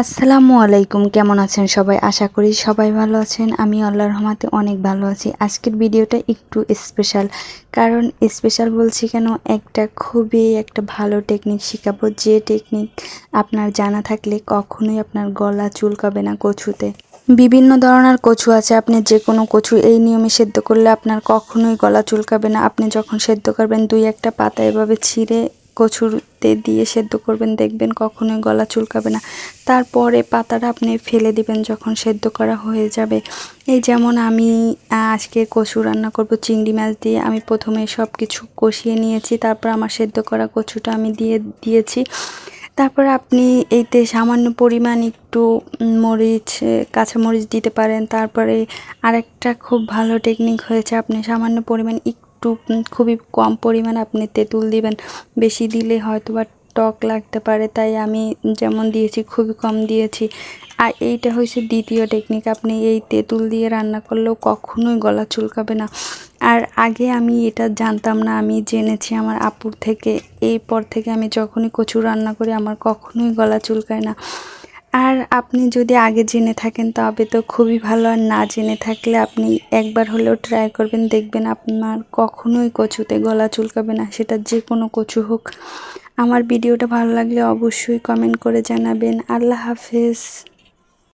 আসসালামু আলাইকুম, কেমন আছেন সবাই? আশা করি সবাই ভালো আছেন। আমি আল্লাহর রহমতে অনেক ভালো আছি। আজকের ভিডিওটা একটু স্পেশাল। কারণ স্পেশাল বলছি কেন, খুবই একটা ভালো টেকনিক শিখাবো, যে টেকনিক আপনার জানা থাকলে কখনোই আপনার গলা চুলকাবে না কচুতে। বিভিন্ন ধরনের কচু আছে, আপনি যে কোনো কচু এই নিয়মে সেদ্ধ করলে আপনার কখনোই গলা চুলকাবে না। আপনি যখন সেদ্ধ করবেন 2-1টা পাতা এভাবে ছিঁড়ে কচুতে দিয়ে সেদ্ধ করবেন, দেখবেন কখনোই গলা চুলকাবে না। তারপরে পাতাটা আপনি ফেলে দিবেন যখন সেদ্ধ করা হয়ে যাবে। এই যেমন আমি আজকে কচু রান্না করব চিংড়ি মাছ দিয়ে। আমি প্রথমে সব কিছু কষিয়ে নিয়েছি, তারপর আমার সেদ্ধ করা কচুটা আমি দিয়েছি। তারপর আপনি এইতে সামান্য পরিমাণ একটু মরিচ, কাঁচামরিচ দিতে পারেন। তারপরে আরেকটা খুব ভালো টেকনিক হয়েছে, আপনি সামান্য পরিমাণ একটু খুবই কম পরিমাণ আপনি তেঁতুল দিবেন। বেশি দিলে হয়তো বা টক লাগতে পারে, তাই আমি যেমন দিয়েছি খুবই কম দিয়েছি। আর এইটা হয়েছে দ্বিতীয় টেকনিক, আপনি এই তেঁতুল দিয়ে রান্না করলেও কখনোই গলা চুলকাবে না। আর আগে আমি এটা জানতাম না, আমি জেনেছি আমার আপুর থেকে। এরপর থেকে আমি যখনই কচু রান্না করি আমার কখনোই গলা চুলকায় না। আর আপনি যদি আগে জেনে থাকেন তবে তো খুবই ভালো, আর না জেনে থাকলে আপনি একবার হলেও ট্রাই করবেন, দেখবেন আপনার কখনোই কচুতে গলা চুলকাবে না, সেটা যে কোনো কচু হোক। আমার ভিডিওটা ভালো লাগলে অবশ্যই কমেন্ট করে জানাবেন। আল্লাহ হাফেজ।